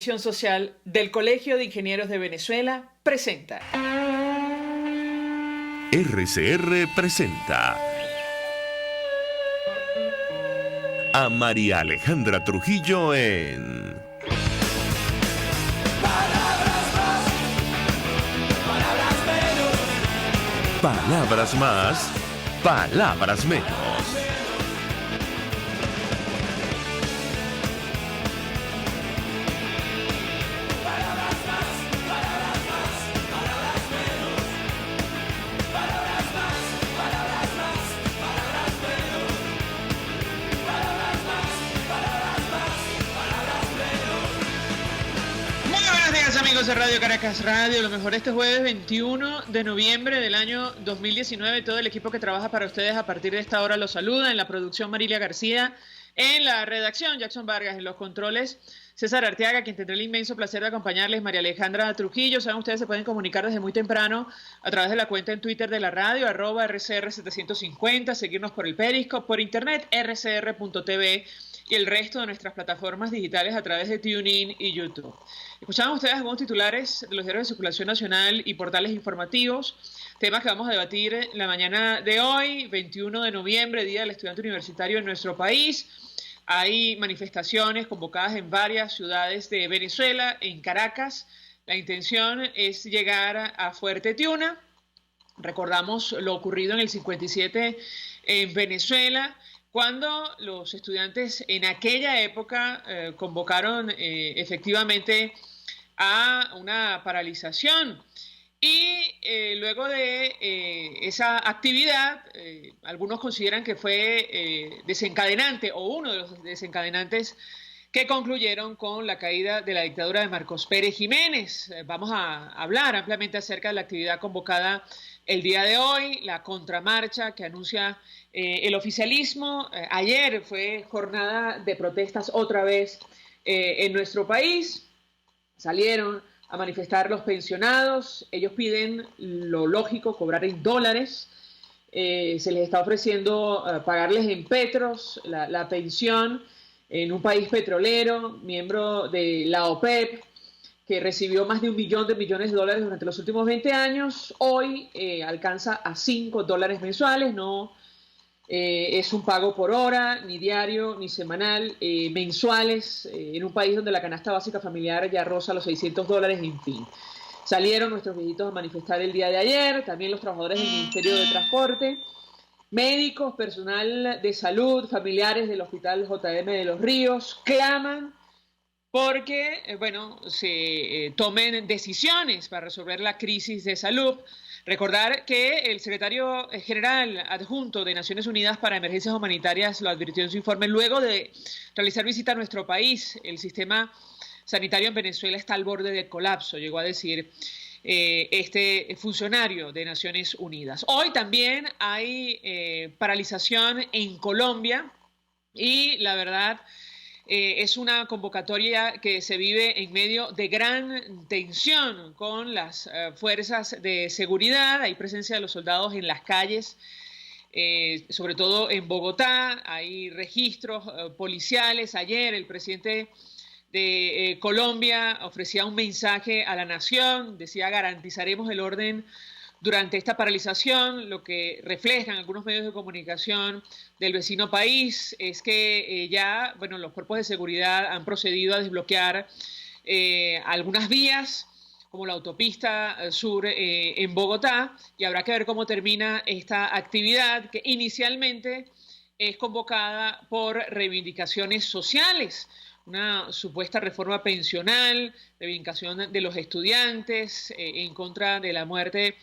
Social del Colegio de Ingenieros de Venezuela presenta. RCR presenta a María Alejandra Trujillo en Palabras más, palabras menos. Palabras más, palabras menos. Amigos de Radio Caracas Radio, lo mejor este jueves 21 de noviembre del año 2019. Todo el equipo que trabaja para ustedes a partir de esta hora los saluda. En la producción Marilia García, en la redacción Jackson Vargas, en los controles César Arteaga, quien tendrá el inmenso placer de acompañarles, María Alejandra Trujillo. Saben, ustedes se pueden comunicar desde muy temprano a través de la cuenta en Twitter de la radio, @RCR750, seguirnos por el Periscope, por internet, rcr.tv y el resto de nuestras plataformas digitales a través de TuneIn y YouTube. Escuchaban ustedes algunos titulares de los diarios de circulación nacional y portales informativos, temas que vamos a debatir la mañana de hoy, 21 de noviembre, Día del Estudiante Universitario en nuestro país. Hay manifestaciones convocadas en varias ciudades de Venezuela, en Caracas. La intención es llegar a Fuerte Tiuna. Recordamos lo ocurrido en el 57 en Venezuela, cuando los estudiantes en aquella época convocaron efectivamente a una paralización. Y luego de esa actividad, algunos consideran que fue desencadenante o uno de los desencadenantes que concluyeron con la caída de la dictadura de Marcos Pérez Jiménez. Vamos a hablar ampliamente acerca de la actividad convocada el día de hoy, la contramarcha que anuncia el oficialismo. Ayer fue jornada de protestas otra vez en nuestro país. Salieron a manifestar los pensionados. Ellos piden lo lógico, cobrar en dólares. Se les está ofreciendo pagarles en petros la pensión en un país petrolero, miembro de la OPEP, que recibió más de $1 billón de dólares durante los últimos 20 años. Hoy alcanza a $5 mensuales. No es un pago por hora, ni diario, ni semanal, mensuales, en un país donde la canasta básica familiar ya roza los $600, en fin. Salieron nuestros viejitos a manifestar el día de ayer, también los trabajadores del Ministerio de Transporte, médicos, personal de salud, familiares del Hospital JM de Los Ríos, claman porque, se tomen decisiones para resolver la crisis de salud. Recordar que el secretario general adjunto de Naciones Unidas para Emergencias Humanitarias lo advirtió en su informe luego de realizar visita a nuestro país. El sistema sanitario en Venezuela está al borde del colapso, llegó a decir este funcionario de Naciones Unidas. Hoy también hay paralización en Colombia y la verdad es una convocatoria que se vive en medio de gran tensión con las fuerzas de seguridad. Hay presencia de los soldados en las calles, sobre todo en Bogotá. Hay registros policiales. Ayer el presidente de Colombia ofrecía un mensaje a la nación, decía: garantizaremos el orden durante esta paralización. Lo que reflejan algunos medios de comunicación del vecino país es que los cuerpos de seguridad han procedido a desbloquear algunas vías, como la autopista sur en Bogotá, y habrá que ver cómo termina esta actividad que inicialmente es convocada por reivindicaciones sociales, una supuesta reforma pensional, reivindicación de los estudiantes en contra de la muerte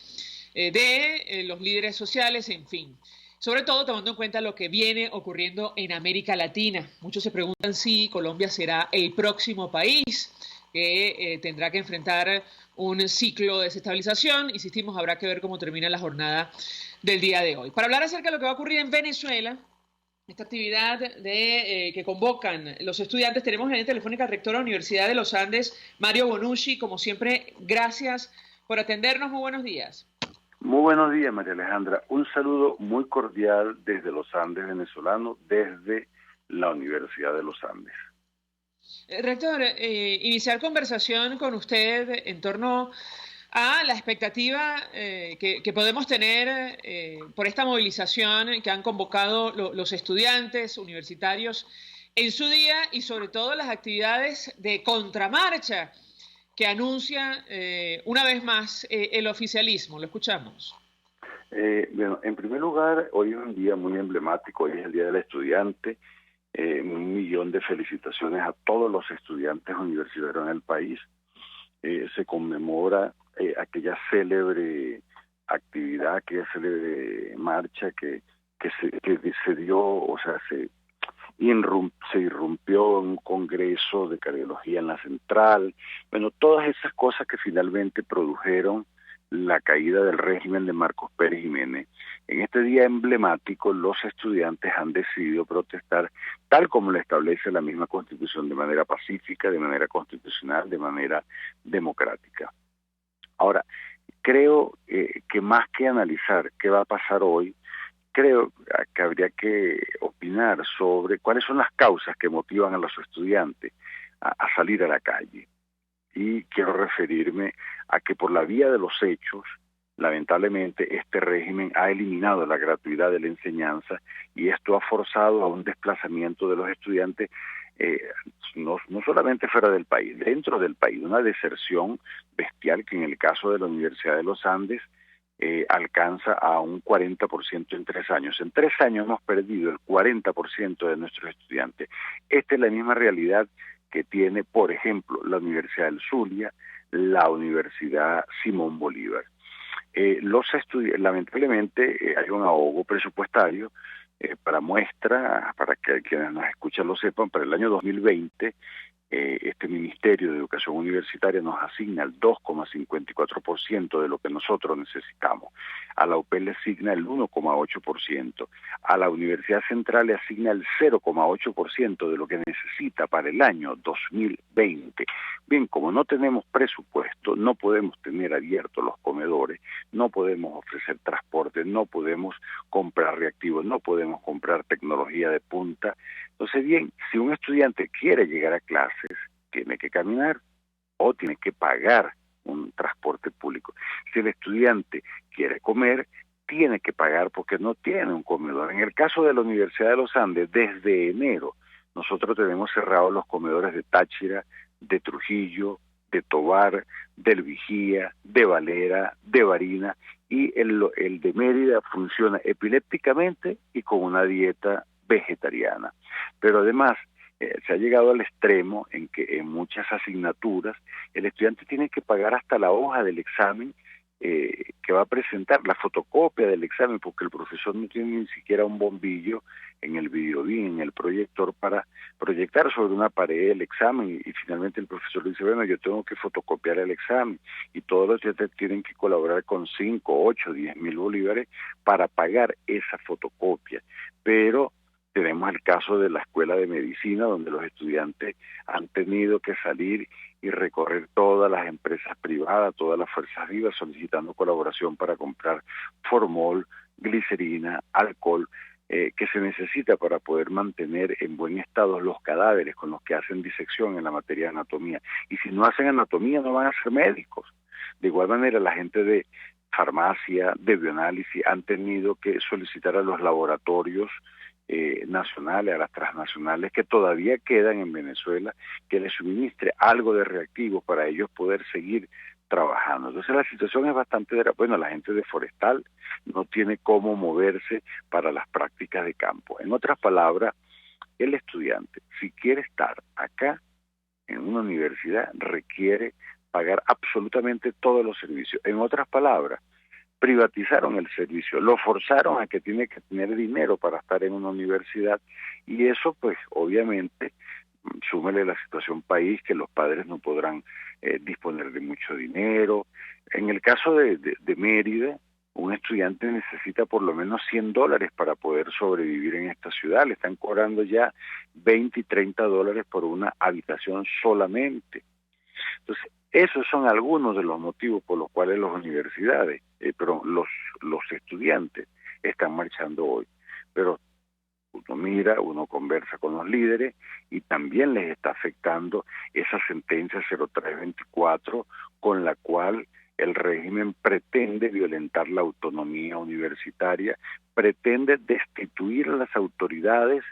de los líderes sociales, en fin. Sobre todo tomando en cuenta lo que viene ocurriendo en América Latina. Muchos se preguntan si Colombia será el próximo país que tendrá que enfrentar un ciclo de desestabilización. Insistimos, habrá que ver cómo termina la jornada del día de hoy. Para hablar acerca de lo que va a ocurrir en Venezuela, esta actividad que convocan los estudiantes, tenemos en línea telefónica al rector de la Universidad de los Andes, Mario Bonucci. Como siempre, gracias por atendernos. Muy buenos días. Muy buenos días, María Alejandra. Un saludo muy cordial desde los Andes venezolanos, desde la Universidad de los Andes. Rector, iniciar conversación con usted en torno a la expectativa que podemos tener por esta movilización que han convocado los estudiantes universitarios en su día y sobre todo las actividades de contramarcha que anuncia una vez más el oficialismo. Lo escuchamos. Bueno, en primer lugar, hoy es un día muy emblemático, hoy es el Día del Estudiante. 1.000.000 de felicitaciones a todos los estudiantes universitarios en el país. Se conmemora aquella célebre actividad, aquella célebre marcha que se dio, o sea, se irrumpió en un congreso de cardiología en la central. Bueno, todas esas cosas que finalmente produjeron la caída del régimen de Marcos Pérez Jiménez. En este día emblemático, los estudiantes han decidido protestar tal como lo establece la misma Constitución, de manera pacífica, de manera constitucional, de manera democrática. Ahora, creo que más que analizar qué va a pasar hoy, creo que habría que opinar sobre cuáles son las causas que motivan a los estudiantes a salir a la calle. Y quiero referirme a que por la vía de los hechos, lamentablemente, este régimen ha eliminado la gratuidad de la enseñanza y esto ha forzado a un desplazamiento de los estudiantes, no solamente fuera del país, dentro del país, una deserción bestial que en el caso de la Universidad de los Andes alcanza a un 40% en 3 años. En 3 años hemos perdido el 40% de nuestros estudiantes. Esta es la misma realidad que tiene, por ejemplo, la Universidad del Zulia, la Universidad Simón Bolívar. Lamentablemente hay un ahogo presupuestario. Para muestra, para que quienes nos escuchan lo sepan, para el año 2020 este Ministerio de Educación Universitaria nos asigna el 2,54% de lo que nosotros necesitamos. A la UP le asigna el 1,8%. A la Universidad Central le asigna el 0,8% de lo que necesita para el año 2020. Bien, como no tenemos presupuesto, no podemos tener abiertos los comedores, no podemos ofrecer transporte, no podemos comprar reactivos, no podemos comprar tecnología de punta. Entonces, bien, si un estudiante quiere llegar a clases, tiene que caminar o tiene que pagar un transporte público. Si el estudiante quiere comer, tiene que pagar porque no tiene un comedor. En el caso de la Universidad de los Andes, desde enero, nosotros tenemos cerrados los comedores de Táchira, de Trujillo, de Tovar, del Vigía, de Valera, de Barinas, y el de Mérida funciona epilépticamente y con una dieta vegetariana. Pero además se ha llegado al extremo en que en muchas asignaturas el estudiante tiene que pagar hasta la hoja del examen que va a presentar, la fotocopia del examen, porque el profesor no tiene ni siquiera un bombillo en el videobeam, en el proyector, para proyectar sobre una pared el examen, y finalmente el profesor le dice, bueno, yo tengo que fotocopiar el examen, y todos los estudiantes tienen que colaborar con 5, 8, 10.000 bolívares para pagar esa fotocopia. Pero tenemos el caso de la Escuela de Medicina, donde los estudiantes han tenido que salir y recorrer todas las empresas privadas, todas las fuerzas vivas, solicitando colaboración para comprar formol, glicerina, alcohol, que se necesita para poder mantener en buen estado los cadáveres con los que hacen disección en la materia de anatomía. Y si no hacen anatomía, no van a ser médicos. De igual manera, la gente de farmacia, de bioanálisis, han tenido que solicitar a los laboratorios nacionales, a las transnacionales que todavía quedan en Venezuela, que les suministre algo de reactivos para ellos poder seguir trabajando. Entonces la situación es bastante bueno, la gente de forestal no tiene cómo moverse para las prácticas de campo. En otras palabras, el estudiante, si quiere estar acá en una universidad, requiere pagar absolutamente todos los servicios. En otras palabras, privatizaron el servicio, lo forzaron a que tiene que tener dinero para estar en una universidad, y eso pues obviamente súmele la situación país, que los padres no podrán disponer de mucho dinero. En el caso de Mérida, un estudiante necesita por lo menos $100 para poder sobrevivir en esta ciudad. Le están cobrando ya $20 y $30 por una habitación solamente. Entonces, esos son algunos de los motivos por los cuales las universidades, los estudiantes están marchando hoy. Pero Uno mira, uno conversa con los líderes y también les está afectando esa sentencia 0324 con la cual el régimen pretende violentar la autonomía universitaria, pretende destituir a las autoridades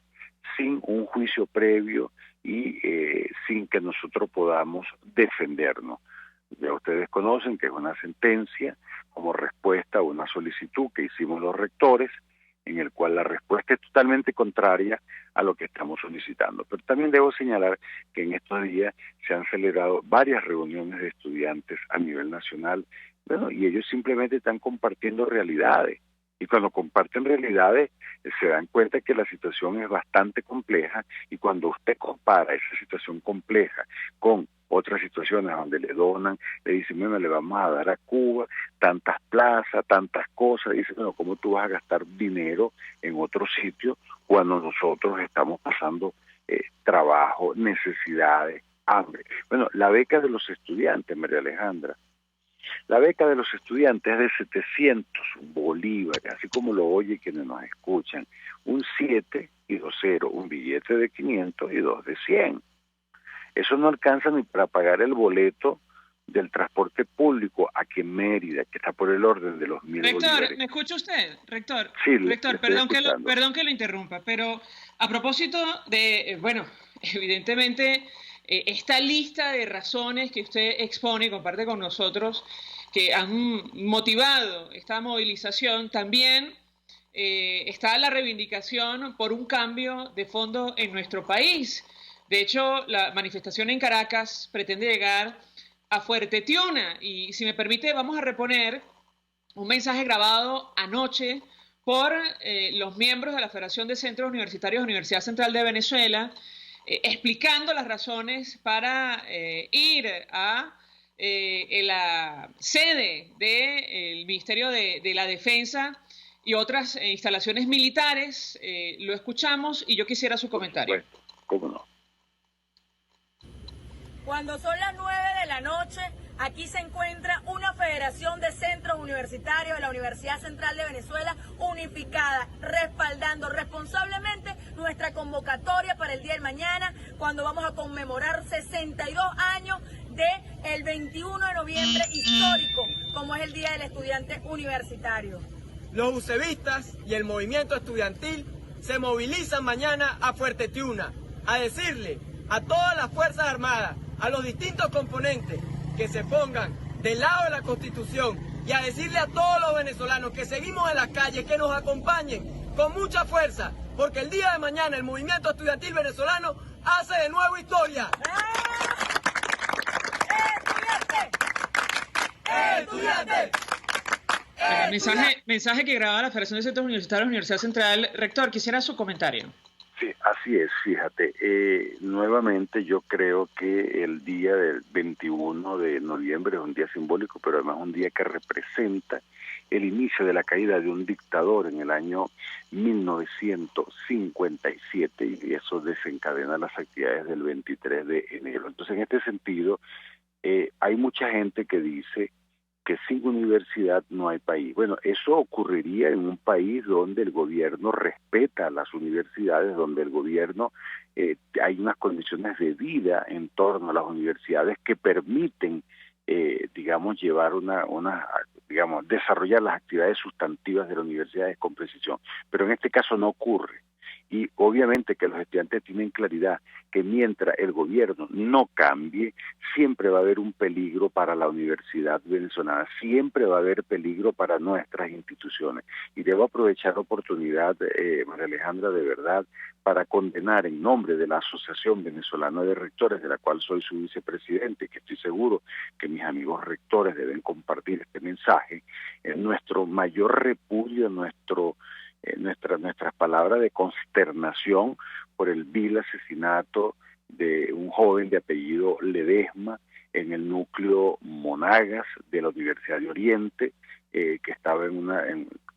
sin un juicio previo y sin que nosotros podamos defendernos. Ya ustedes conocen que es una sentencia como respuesta a una solicitud que hicimos los rectores, en el cual la respuesta es totalmente contraria a lo que estamos solicitando. Pero también debo señalar que en estos días se han celebrado varias reuniones de estudiantes a nivel nacional, bueno, y ellos simplemente están compartiendo realidades. Y cuando comparten realidades se dan cuenta que la situación es bastante compleja, y cuando usted compara esa situación compleja con otras situaciones donde le donan, le dicen, bueno, le vamos a dar a Cuba tantas plazas, tantas cosas, dice, bueno, ¿cómo tú vas a gastar dinero en otro sitio cuando nosotros estamos pasando trabajo, necesidades, hambre? Bueno, la beca de los estudiantes, María Alejandra, la beca de los estudiantes es de 700 bolívares, así como lo oye quienes nos escuchan, un 7 y 2 0, un billete de 500 y 2 de 100. Eso no alcanza ni para pagar el boleto del transporte público aquí en Mérida, que está por el orden de los 1.000 bolívares. Rector, ¿me escucha usted? Rector, sí, Rector, perdón que lo interrumpa, pero a propósito de, bueno, evidentemente, esta lista de razones que usted expone y comparte con nosotros, que han motivado esta movilización, también está la reivindicación por un cambio de fondo en nuestro país. De hecho, la manifestación en Caracas pretende llegar a Fuerte Tiuna, y si me permite vamos a reponer un mensaje grabado anoche por los miembros de la Federación de Centros Universitarios de la Universidad Central de Venezuela, explicando las razones para ir a la sede del Ministerio de la Defensa y otras instalaciones militares. Lo escuchamos y yo quisiera su comentario. Bueno, ¿cómo no? Cuando son las 9 de la noche, aquí se encuentra una federación de centros universitarios de la Universidad Central de Venezuela unificada, respaldando responsablemente nuestra convocatoria para el día de mañana, cuando vamos a conmemorar 62 años del 21 de noviembre histórico, como es el Día del Estudiante Universitario. Los ucevistas y el movimiento estudiantil se movilizan mañana a Fuerte Tiuna a decirle a todas las Fuerzas Armadas, a los distintos componentes, que se pongan del lado de la Constitución, y a decirle a todos los venezolanos que seguimos en las calles, que nos acompañen con mucha fuerza, porque el día de mañana el movimiento estudiantil venezolano hace de nuevo historia. ¡Estudiante! Mensaje que grababa la Federación de Centros Universitarios de la Universidad Central. Rector, quisiera su comentario. Sí, así es, fíjate, nuevamente yo creo que el día del 21 de noviembre es un día simbólico, pero además un día que representa el inicio de la caída de un dictador en el año 1957, y eso desencadena las actividades del 23 de enero. Entonces, en este sentido, hay mucha gente que dice que sin universidad no hay país. Bueno, eso ocurriría en un país donde el gobierno respeta las universidades, donde el gobierno hay unas condiciones de vida en torno a las universidades que permiten, digamos, llevar digamos, desarrollar las actividades sustantivas de las universidades con precisión. Pero en este caso no ocurre. Y obviamente que los estudiantes tienen claridad que mientras el gobierno no cambie, siempre va a haber un peligro para la universidad venezolana, siempre va a haber peligro para nuestras instituciones. Y debo aprovechar la oportunidad, María Alejandra, de verdad, para condenar en nombre de la Asociación Venezolana de Rectores, de la cual soy su vicepresidente, que estoy seguro que mis amigos rectores deben compartir este mensaje, nuestro mayor repudio, nuestras palabras de consternación por el vil asesinato de un joven de apellido Ledesma en el núcleo Monagas de la Universidad de Oriente, que estaba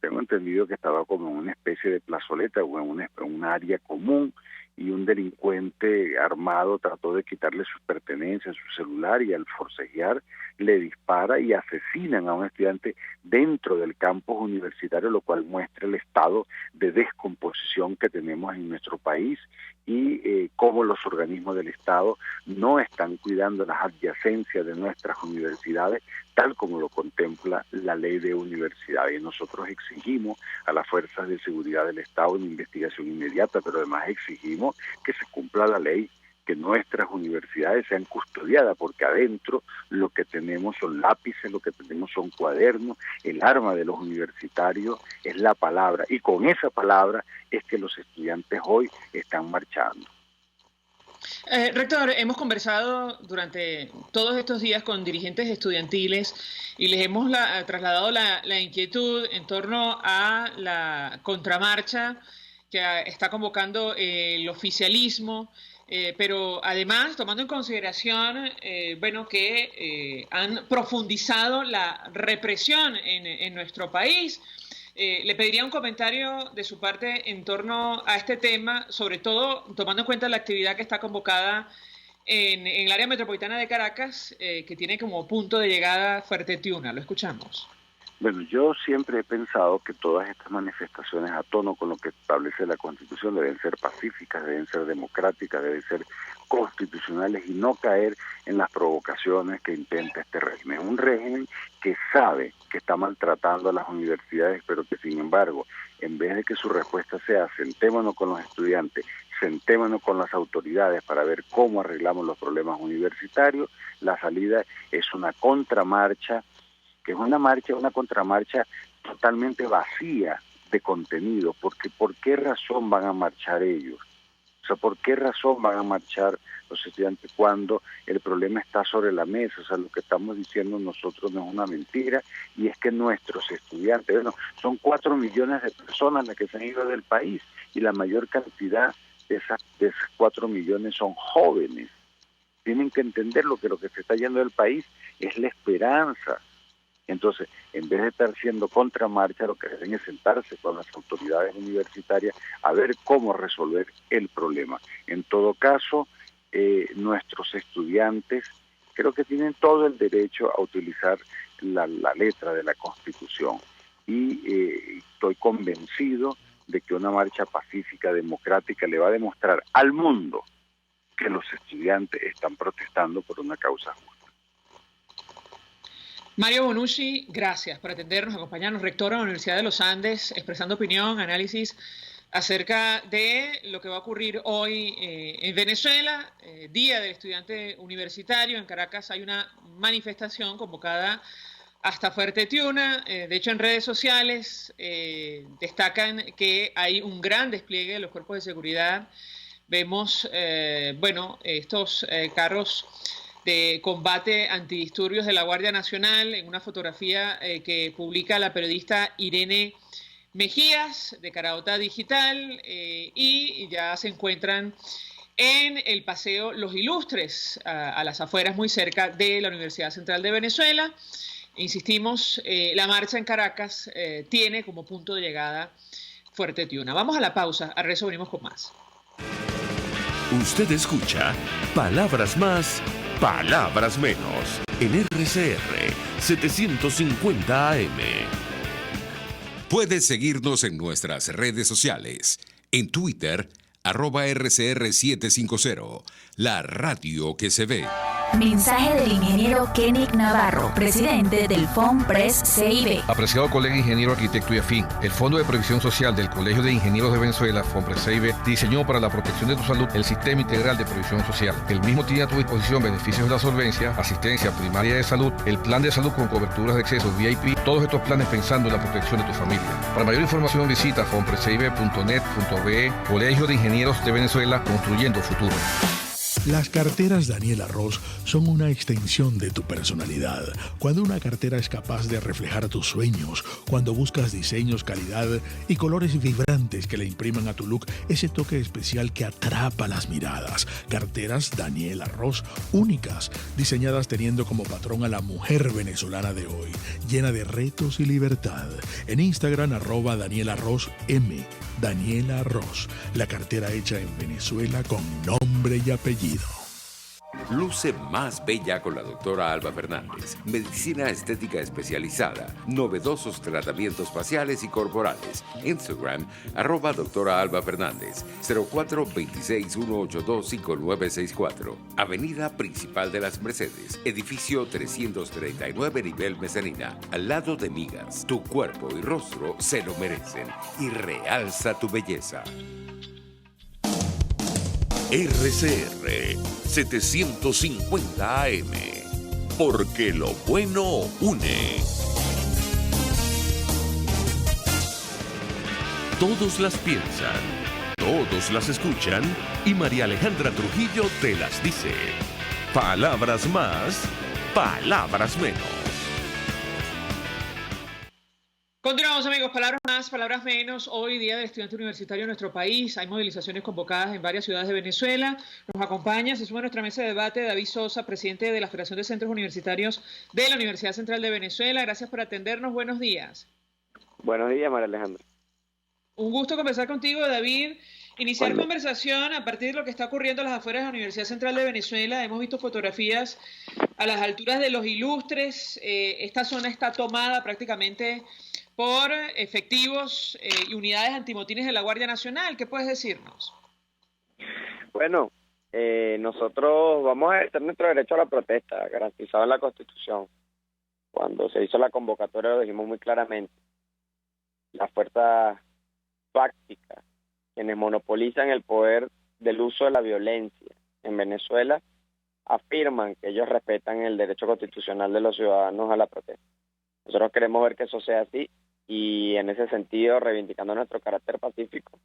tengo entendido que estaba como en una especie de plazoleta o en un área común, y un delincuente armado trató de quitarle sus pertenencias, su celular, y al forcejear le dispara y asesinan a un estudiante dentro del campus universitario, lo cual muestra el estado de descomposición que tenemos en nuestro país y cómo los organismos del Estado no están cuidando las adyacencias de nuestras universidades, tal como lo contempla la ley de universidades. Y nosotros exigimos a las fuerzas de seguridad del Estado una investigación inmediata, pero además exigimos que se cumpla la ley, que nuestras universidades sean custodiadas, porque adentro lo que tenemos son lápices, lo que tenemos son cuadernos, el arma de los universitarios es la palabra, y con esa palabra es que los estudiantes hoy están marchando. Rector, hemos conversado durante todos estos días con dirigentes estudiantiles y les hemos trasladado la inquietud en torno a la contramarcha que está convocando el oficialismo, pero además tomando en consideración que han profundizado la represión en nuestro país. Le pediría un comentario de su parte en torno a este tema, sobre todo tomando en cuenta la actividad que está convocada en el área metropolitana de Caracas, que tiene como punto de llegada Fuerte Tiuna. Lo escuchamos. Bueno, yo siempre he pensado que todas estas manifestaciones, a tono con lo que establece la Constitución, deben ser pacíficas, deben ser democráticas, deben ser constitucionales y no caer en las provocaciones que intenta este régimen. Un régimen que sabe que está maltratando a las universidades, pero que sin embargo, en vez de que su respuesta sea sentémonos con los estudiantes, sentémonos con las autoridades para ver cómo arreglamos los problemas universitarios, la salida es una contramarcha, que es una contramarcha totalmente vacía de contenido, porque ¿por qué razón van a marchar ellos? O sea, ¿por qué razón van a marchar los estudiantes cuando el problema está sobre la mesa? O sea, lo que estamos diciendo nosotros no es una mentira, y es que nuestros estudiantes, bueno, son 4 millones de personas las que se han ido del país, y la mayor cantidad de esas 4 millones son jóvenes. Tienen que entender lo que se está yendo del país es la esperanza. Entonces, en vez de estar siendo contramarcha, lo que deben es sentarse con las autoridades universitarias a ver cómo resolver el problema. En todo caso, nuestros estudiantes creo que tienen todo el derecho a utilizar la letra de la Constitución, y estoy convencido de que una marcha pacífica, democrática, le va a demostrar al mundo que los estudiantes están protestando por una causa justa. Mario Bonucci, gracias por atendernos, acompañarnos, rector de la Universidad de los Andes, expresando opinión, análisis acerca de lo que va a ocurrir hoy en Venezuela, Día del Estudiante Universitario. En Caracas hay una manifestación convocada hasta Fuerte Tiuna. De hecho, en redes sociales destacan que hay un gran despliegue de los cuerpos de seguridad. Vemos, estos carros de combate antidisturbios de la Guardia Nacional en una fotografía que publica la periodista Irene Mejías de Caraota Digital, y ya se encuentran en el Paseo Los Ilustres, a las afueras, muy cerca de la Universidad Central de Venezuela. Insistimos, la marcha en Caracas tiene como punto de llegada Fuerte Tiuna. Vamos a la pausa, al regreso venimos con más. Usted escucha Palabras Más, Palabras Menos, en RCR 750 AM. Puedes seguirnos en nuestras redes sociales. En Twitter, @RCR750, la radio que se ve. Mensaje del ingeniero Kenick Navarro, presidente del FOMPRES-CIB. Apreciado colega ingeniero, arquitecto y afín, el Fondo de Previsión Social del Colegio de Ingenieros de Venezuela, FOMPRES-CIB, diseñó para la protección de tu salud el Sistema Integral de Previsión Social. El mismo tiene a tu disposición beneficios de la solvencia, asistencia primaria de salud, el plan de salud con coberturas de acceso VIP, todos estos planes pensando en la protección de tu familia. Para mayor información visita fomprescibe.net.be. Colegio de Ingenieros de Venezuela, construyendo futuro. Las carteras Daniela Ross son una extensión de tu personalidad. Cuando una cartera es capaz de reflejar tus sueños, cuando buscas diseños, calidad y colores vibrantes que le impriman a tu look ese toque especial que atrapa las miradas. Carteras Daniela Ross, únicas, diseñadas teniendo como patrón a la mujer venezolana de hoy, llena de retos y libertad. En Instagram, @DanielaRossM. Daniela Ross, la cartera hecha en Venezuela con nombre y apellido. Luce más bella con la doctora Alba Fernández. Medicina estética especializada. Novedosos tratamientos faciales y corporales. Instagram, @doctora Alba Fernández. 04-26-182-5964. Avenida Principal de las Mercedes. Edificio 339, nivel Mezanina. Al lado de Migas. Tu cuerpo y rostro se lo merecen. Y realza tu belleza. RCR 750 AM, porque lo bueno une. Todos las piensan, todos las escuchan y María Alejandra Trujillo te las dice. Palabras más, palabras menos. Continuamos, amigos. Palabras más, palabras menos. Hoy, Día del Estudiante Universitario en nuestro país. Hay movilizaciones convocadas en varias ciudades de Venezuela. Nos acompaña, se suma a nuestra mesa de debate, David Sosa, presidente de la Federación de Centros Universitarios de la Universidad Central de Venezuela. Gracias por atendernos. Buenos días. Buenos días, María Alejandra. Un gusto conversar contigo, David. Iniciar conversación a partir de lo que está ocurriendo a las afueras de la Universidad Central de Venezuela. Hemos visto fotografías a las alturas de Los Ilustres. Esta zona está tomada prácticamente por efectivos y unidades antimotines de la Guardia Nacional. ¿Qué puedes decirnos? Bueno, nosotros vamos a ejercer nuestro derecho a la protesta, garantizado en la Constitución. Cuando se hizo la convocatoria lo dijimos muy claramente. Las fuerzas fácticas, quienes monopolizan el poder del uso de la violencia en Venezuela, afirman que ellos respetan el derecho constitucional de los ciudadanos a la protesta. Nosotros queremos ver que eso sea así y en ese sentido, reivindicando nuestro carácter pacífico,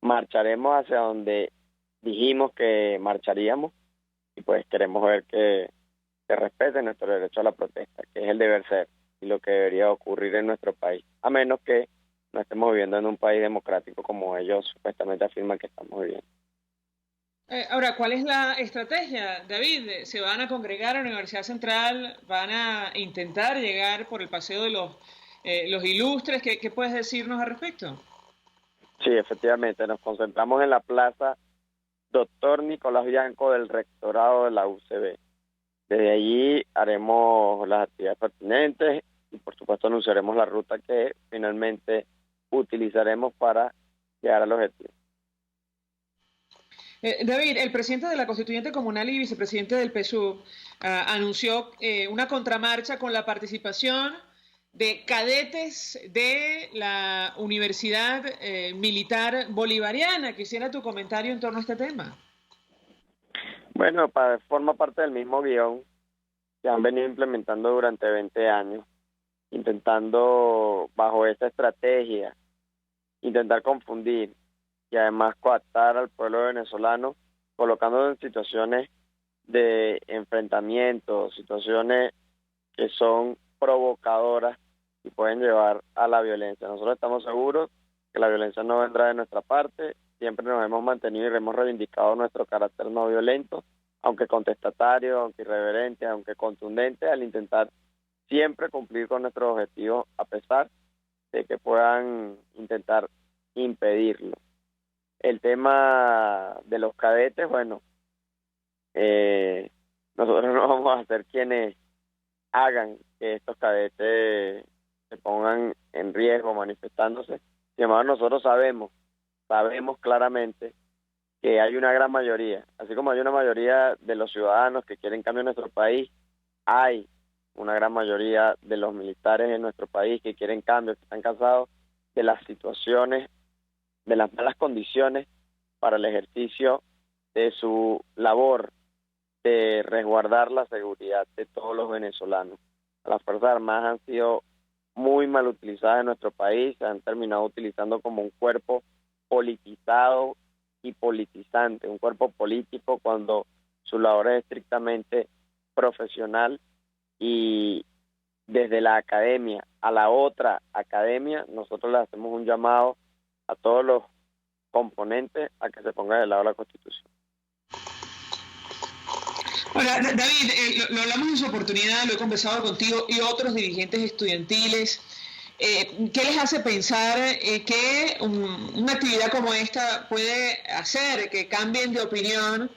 marcharemos hacia donde dijimos que marcharíamos y pues queremos ver que se respete nuestro derecho a la protesta, que es el deber ser y lo que debería ocurrir en nuestro país, a menos que no estemos viviendo en un país democrático como ellos supuestamente afirman que estamos viviendo. Ahora, ¿cuál es la estrategia, David? ¿Se van a congregar a la Universidad Central? ¿Van a intentar llegar por el paseo de los Ilustres? ¿Qué puedes decirnos al respecto? Sí, efectivamente, nos concentramos en la plaza Doctor Nicolás Bianco del Rectorado de la UCB. Desde allí haremos las actividades pertinentes y por supuesto anunciaremos la ruta que finalmente utilizaremos para llegar al objetivo. David, el presidente de la Constituyente Comunal y vicepresidente del PSUV anunció una contramarcha con la participación de cadetes de la Universidad Militar Bolivariana. Quisiera tu comentario en torno a este tema. Bueno, forma parte del mismo guión que han venido implementando durante 20 años, intentando bajo esta estrategia, intentar confundir y además coartar al pueblo venezolano, colocándolo en situaciones de enfrentamiento, situaciones que son provocadoras y pueden llevar a la violencia. Nosotros estamos seguros que la violencia no vendrá de nuestra parte, siempre nos hemos mantenido y hemos reivindicado nuestro carácter no violento, aunque contestatario, aunque irreverente, aunque contundente, al intentar siempre cumplir con nuestros objetivos a pesar de que puedan intentar impedirlo. El tema de los cadetes, bueno, nosotros no vamos a ser quienes hagan que estos cadetes se pongan en riesgo manifestándose. Sin embargo, nosotros sabemos claramente que hay una gran mayoría, así como hay una mayoría de los ciudadanos que quieren cambio en nuestro país, hay una gran mayoría de los militares en nuestro país que quieren cambio, que están cansados de las situaciones, de las malas condiciones para el ejercicio de su labor de resguardar la seguridad de todos los venezolanos. Las Fuerzas Armadas han sido muy mal utilizadas en nuestro país, se han terminado utilizando como un cuerpo politizado y politizante, un cuerpo político cuando su labor es estrictamente profesional, y desde la academia a la otra academia nosotros le hacemos un llamado a todos los componentes a que se pongan del lado de la Constitución. Ahora, David, lo hablamos en su oportunidad, lo he conversado contigo y otros dirigentes estudiantiles. ¿Qué les hace pensar que una actividad como esta puede hacer que cambien de opinión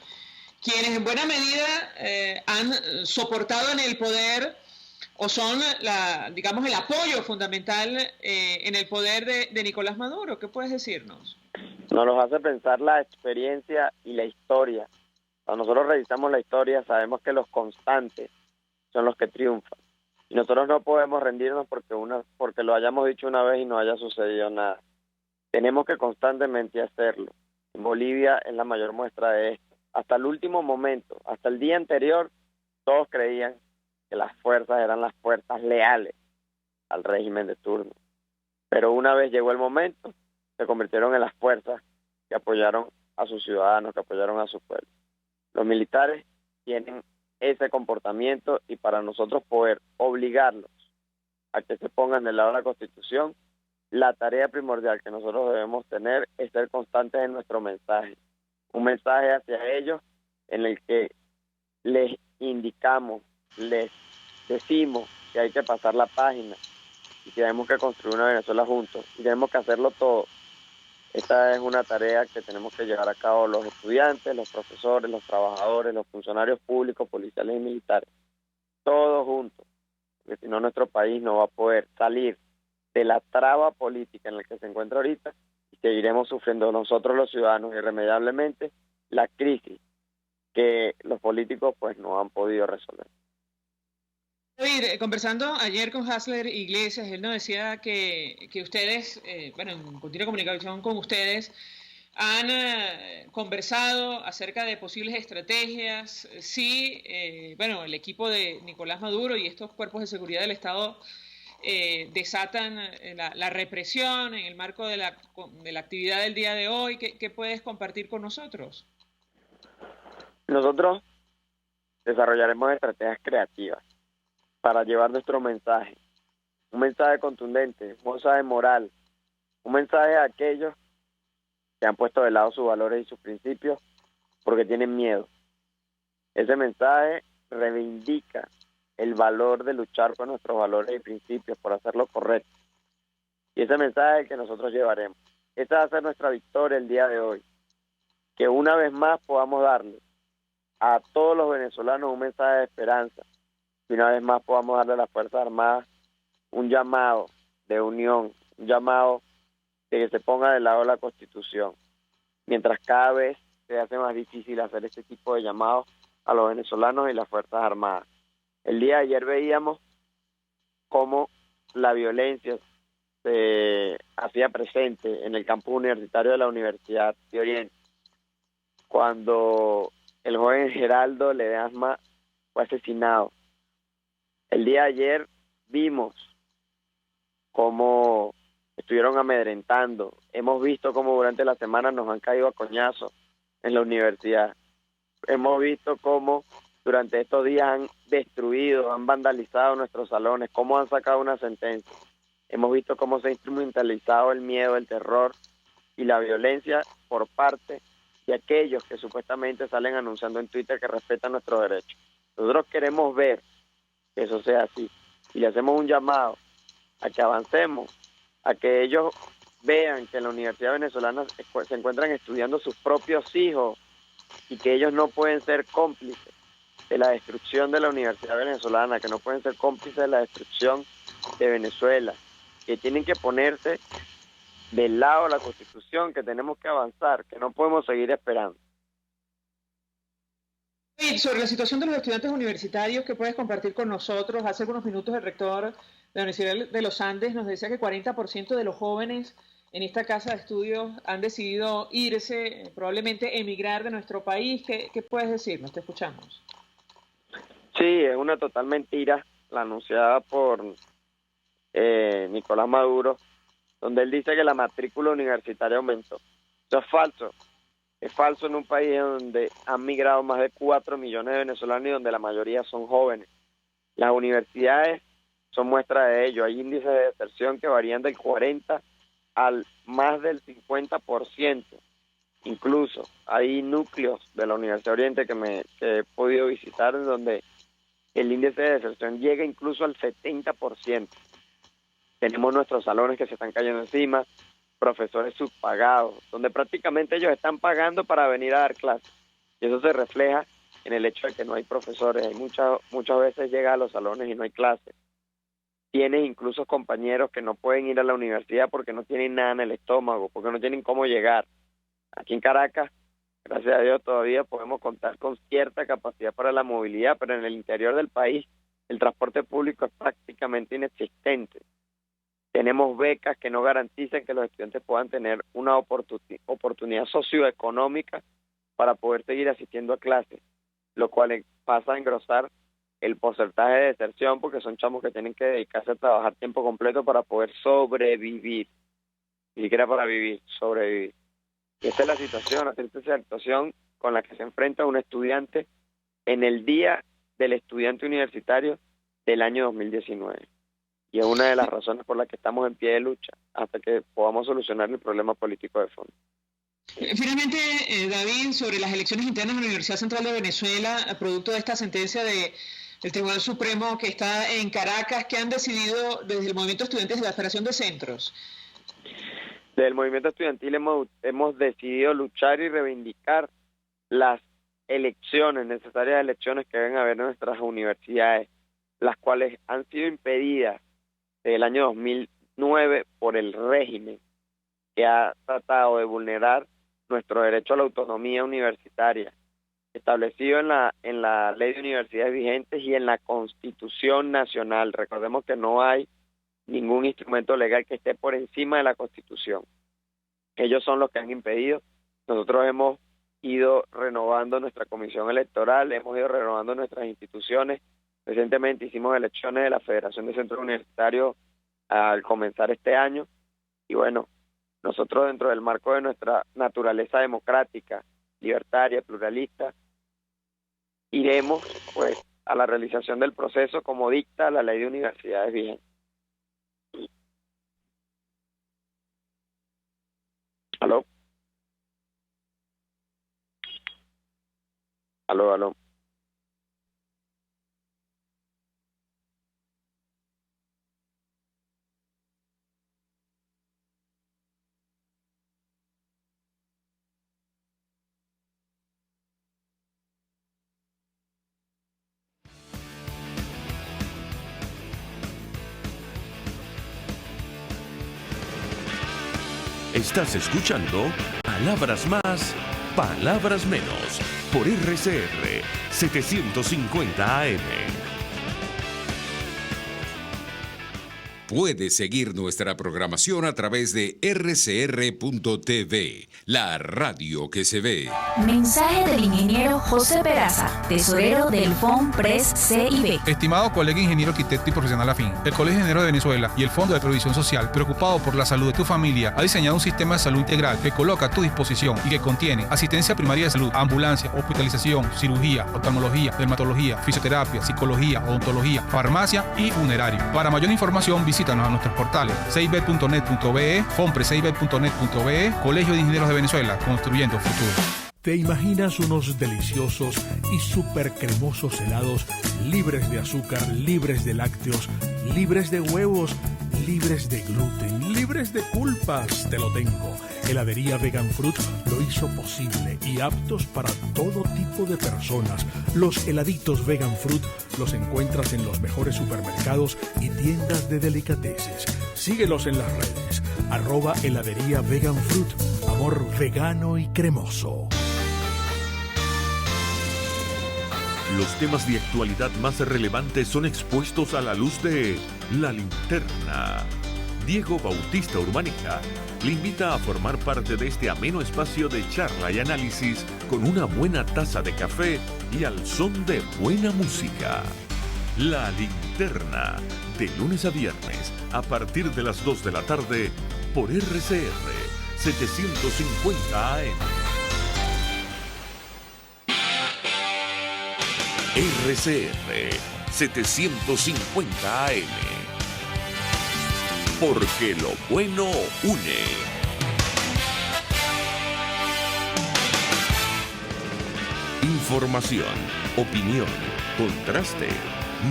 quienes en buena medida han soportado en el poder o son, digamos, el apoyo fundamental en el poder de Nicolás Maduro? ¿Qué puedes decirnos? Nos hace pensar la experiencia y la historia. Cuando nosotros revisamos la historia, sabemos que los constantes son los que triunfan. Y nosotros no podemos rendirnos porque lo hayamos dicho una vez y no haya sucedido nada. Tenemos que constantemente hacerlo. En Bolivia es la mayor muestra de esto. Hasta el último momento, hasta el día anterior, todos creían que las fuerzas eran las fuerzas leales al régimen de turno. Pero una vez llegó el momento, se convirtieron en las fuerzas que apoyaron a sus ciudadanos, que apoyaron a su pueblo. Los militares tienen ese comportamiento y para nosotros poder obligarlos a que se pongan del lado de la Constitución, la tarea primordial que nosotros debemos tener es ser constantes en nuestro mensaje. Un mensaje hacia ellos en el que les indicamos, les decimos que hay que pasar la página y que tenemos que construir una Venezuela juntos y tenemos que hacerlo todo. Esta es una tarea que tenemos que llevar a cabo los estudiantes, los profesores, los trabajadores, los funcionarios públicos, policiales y militares, todos juntos, porque si no nuestro país no va a poder salir de la traba política en la que se encuentra ahorita y seguiremos sufriendo nosotros los ciudadanos irremediablemente la crisis que los políticos pues no han podido resolver. David, conversando ayer con Hasler Iglesias, él nos decía que ustedes, en continua comunicación con ustedes, han conversado acerca de posibles estrategias, si, el equipo de Nicolás Maduro y estos cuerpos de seguridad del Estado desatan la represión en el marco de la actividad del día de hoy. ¿Qué puedes compartir con nosotros? Nosotros desarrollaremos estrategias creativas para llevar nuestro mensaje, un mensaje contundente, un mensaje moral, un mensaje a aquellos que han puesto de lado sus valores y sus principios porque tienen miedo. Ese mensaje reivindica el valor de luchar por nuestros valores y principios, por hacer lo correcto. Y ese mensaje es el que nosotros llevaremos. Esa va a ser nuestra victoria el día de hoy. Que una vez más podamos darle a todos los venezolanos un mensaje de esperanza. Y una vez más podamos darle a las Fuerzas Armadas un llamado de unión, un llamado de que se ponga del lado de la Constitución. Mientras cada vez se hace más difícil hacer este tipo de llamados a los venezolanos y las Fuerzas Armadas. El día de ayer veíamos cómo la violencia se hacía presente en el campus universitario de la Universidad de Oriente, cuando el joven Geraldo Ledesma fue asesinado. El día de ayer vimos cómo estuvieron amedrentando. Hemos visto cómo durante la semana nos han caído a coñazos en la universidad. Hemos visto cómo durante estos días han destruido, han vandalizado nuestros salones, cómo han sacado una sentencia. Hemos visto cómo se ha instrumentalizado el miedo, el terror y la violencia por parte de aquellos que supuestamente salen anunciando en Twitter que respetan nuestros derechos. Nosotros queremos ver que eso sea así y le hacemos un llamado a que avancemos, a que ellos vean que en la Universidad Venezolana se encuentran estudiando sus propios hijos y que ellos no pueden ser cómplices de la destrucción de la Universidad Venezolana, que no pueden ser cómplices de la destrucción de Venezuela, que tienen que ponerse del lado de la Constitución, que tenemos que avanzar, que no podemos seguir esperando. Y sobre la situación de los estudiantes universitarios, que puedes compartir con nosotros. Hace algunos minutos el rector de la Universidad de los Andes nos decía que 40% de los jóvenes en esta casa de estudios han decidido irse, probablemente emigrar de nuestro país. ¿Qué puedes decirnos? Te escuchamos. Sí, es una total mentira la anunciada por Nicolás Maduro, donde él dice que la matrícula universitaria aumentó. Eso es falso. Es falso en un país donde han migrado más de 4 millones de venezolanos y donde la mayoría son jóvenes. Las universidades son muestra de ello. Hay índices de deserción que varían del 40 al más del 50%. Incluso hay núcleos de la Universidad Oriente que he podido visitar en donde el índice de deserción llega incluso al 70%. Tenemos nuestros salones que se están cayendo encima, profesores subpagados, donde prácticamente ellos están pagando para venir a dar clases. Y eso se refleja en el hecho de que no hay profesores. Hay muchas veces llega a los salones y no hay clases. Tienes incluso compañeros que no pueden ir a la universidad porque no tienen nada en el estómago, porque no tienen cómo llegar. Aquí en Caracas, gracias a Dios, todavía podemos contar con cierta capacidad para la movilidad, pero en el interior del país el transporte público es prácticamente inexistente. Tenemos becas que no garantizan que los estudiantes puedan tener una oportunidad socioeconómica para poder seguir asistiendo a clases, lo cual pasa a engrosar el porcentaje de deserción porque son chamos que tienen que dedicarse a trabajar tiempo completo para poder sobrevivir, ni siquiera para vivir, sobrevivir. Y esta es la situación con la que se enfrenta un estudiante en el día del estudiante universitario del año 2019. Y es una de las razones por las que estamos en pie de lucha hasta que podamos solucionar el problema político de fondo. Finalmente, David, sobre las elecciones internas de la Universidad Central de Venezuela, producto de esta sentencia del Tribunal Supremo que está en Caracas, ¿qué han decidido desde el Movimiento Estudiantil de la Federación de Centros? Desde el movimiento estudiantil hemos decidido luchar y reivindicar las necesarias elecciones que deben haber en nuestras universidades, las cuales han sido impedidas desde el año 2009 por el régimen que ha tratado de vulnerar nuestro derecho a la autonomía universitaria, establecido en la ley de universidades vigentes y en la Constitución Nacional. Recordemos que no hay ningún instrumento legal que esté por encima de la Constitución. Ellos son los que han impedido. Nosotros hemos ido renovando nuestra comisión electoral, hemos ido renovando nuestras instituciones. Recientemente hicimos elecciones de la Federación de Centros Universitarios al comenzar este año y bueno, nosotros dentro del marco de nuestra naturaleza democrática, libertaria, pluralista, iremos pues a la realización del proceso como dicta la ley de universidades vigente. ¿Aló? ¿Aló? Estás escuchando Palabras Más, Palabras Menos por RCR 750 AM. Puedes seguir nuestra programación a través de rcr.tv, la radio que se ve. Mensaje del ingeniero José Peraza, tesorero del FOMPRES CIB. Estimado colega ingeniero arquitecto y profesional afín, el Colegio de Ingenieros de Venezuela y el Fondo de Previsión Social, preocupado por la salud de tu familia, ha diseñado un sistema de salud integral que coloca a tu disposición y que contiene asistencia primaria de salud, ambulancia, hospitalización, cirugía, oftalmología, dermatología, fisioterapia, psicología, odontología, farmacia y funerario. Para mayor información, visítanos a nuestros portales cib.net.be, fomprescib.net.be, Colegio de Ingenieros de Venezuela, construyendo futuro. ¿Te imaginas unos deliciosos y súper cremosos helados libres de azúcar, libres de lácteos, libres de huevos, libres de gluten, libres de culpas? Te lo tengo. Heladería Vegan Fruit lo hizo posible y aptos para todo tipo de personas. Los heladitos Vegan Fruit los encuentras en los mejores supermercados y tiendas de delicateces. Síguelos en las redes. @heladería Vegan Fruit. Amor vegano y cremoso. Los temas de actualidad más relevantes son expuestos a la luz de La Linterna. Diego Bautista Urbanija le invita a formar parte de este ameno espacio de charla y análisis con una buena taza de café y al son de buena música. La Linterna, de lunes a viernes, a partir de las 2 de la tarde, por RCR 750 AM. RCR 750 AM. Porque lo bueno une. Información, opinión, contraste.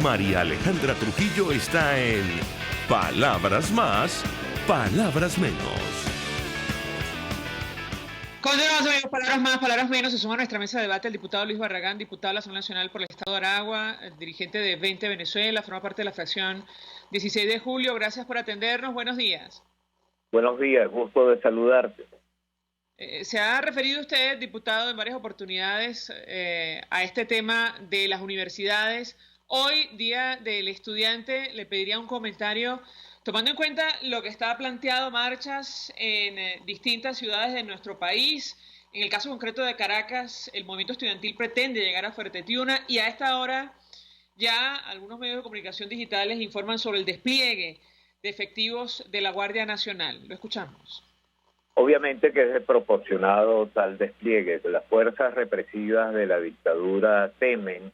María Alejandra Trujillo está en Palabras Más, Palabras Menos. Continuamos, amigos, palabras más, palabras menos. Se suma a nuestra mesa de debate el diputado Luis Barragán, diputado de la Asamblea Nacional por el Estado de Aragua, dirigente de 20 Venezuela, forma parte de la fracción 16 de julio. Gracias por atendernos. Buenos días. Buenos días, gusto de saludarte. Se ha referido usted, diputado, en varias oportunidades a este tema de las universidades. Hoy, Día del Estudiante, le pediría un comentario tomando en cuenta lo que está planteado, marchas en distintas ciudades de nuestro país. En el caso concreto de Caracas, el movimiento estudiantil pretende llegar a Fuerte Tiuna y a esta hora ya algunos medios de comunicación digitales informan sobre el despliegue de efectivos de la Guardia Nacional. Lo escuchamos. Obviamente que es desproporcionado tal despliegue. Las fuerzas represivas de la dictadura temen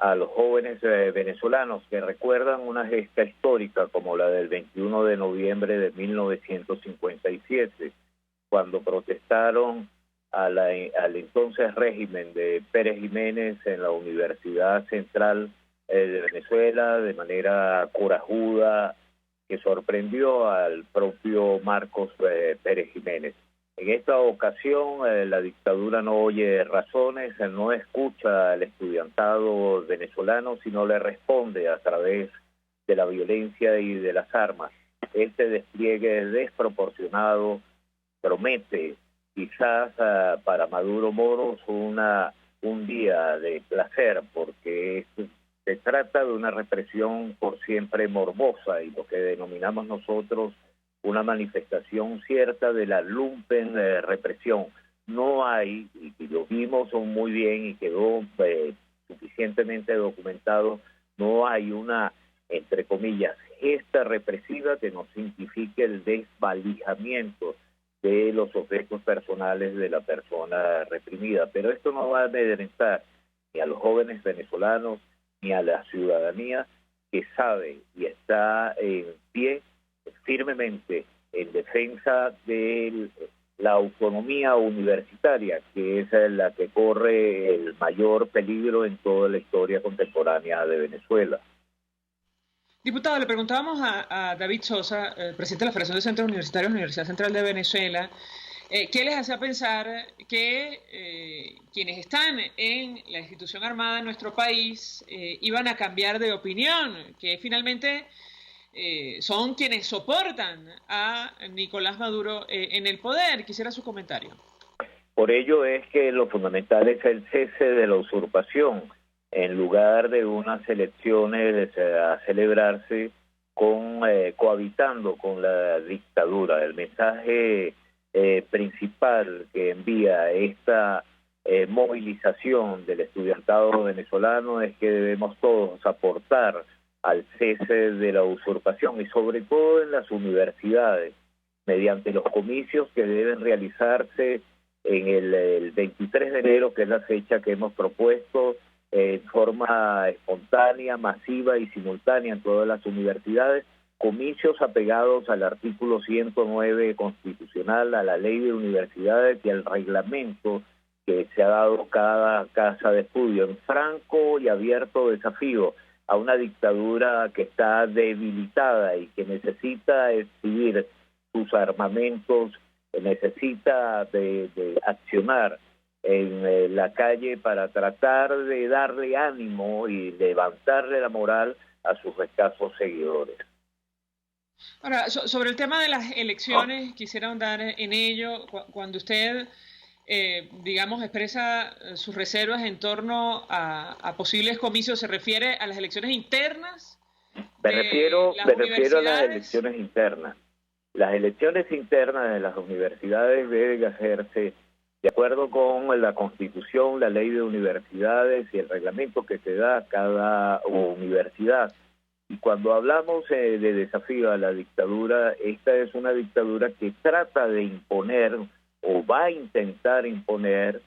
a los jóvenes venezolanos que recuerdan una gesta histórica como la del 21 de noviembre de 1957, cuando protestaron al entonces régimen de Pérez Jiménez en la Universidad Central de Venezuela de manera corajuda, que sorprendió al propio Marcos Pérez Jiménez. En esta ocasión la dictadura no oye razones, no escucha al estudiantado venezolano, sino le responde a través de la violencia y de las armas. Este despliegue desproporcionado promete quizás para Maduro Moros un día de placer, porque se trata de una represión por siempre morbosa y lo que denominamos nosotros una manifestación cierta de la lumpen represión. No hay, y lo vimos muy bien y quedó suficientemente documentado, no hay una, entre comillas, gesta represiva que nos signifique el desvalijamiento de los objetos personales de la persona reprimida. Pero esto no va a amedrentar ni a los jóvenes venezolanos ni a la ciudadanía que sabe y está en pie firmemente en defensa de la autonomía universitaria, que es la que corre el mayor peligro en toda la historia contemporánea de Venezuela. Diputado, le preguntábamos a David Sosa, presidente de la Federación de Centros Universitarios de la Universidad Central de Venezuela, ¿qué les hace pensar que quienes están en la institución armada en nuestro país iban a cambiar de opinión, que finalmente son quienes soportan a Nicolás Maduro en el poder? Quisiera su comentario. Por ello es que lo fundamental es el cese de la usurpación, en lugar de unas elecciones a celebrarse cohabitando con la dictadura. El mensaje principal que envía esta movilización del estudiantado venezolano es que debemos todos aportar al cese de la usurpación y sobre todo en las universidades, mediante los comicios que deben realizarse en el 23 de enero, que es la fecha que hemos propuesto, en forma espontánea, masiva y simultánea en todas las universidades, comicios apegados al artículo 109 constitucional, a la ley de universidades y al reglamento que se ha dado cada casa de estudio, en franco y abierto desafío a una dictadura que está debilitada y que necesita exhibir sus armamentos, necesita de accionar en la calle para tratar de darle ánimo y levantarle la moral a sus escasos seguidores. Ahora, sobre el tema de las elecciones, quisiera ahondar en ello. Cuando usted, digamos, expresa sus reservas en torno a posibles comicios, ¿se refiere a las elecciones internas? Me refiero a las elecciones internas. Las elecciones internas de las universidades deben hacerse de acuerdo con la Constitución, la ley de universidades y el reglamento que se da a cada universidad. Y cuando hablamos de desafío a la dictadura, esta es una dictadura que trata de imponer o va a intentar imponer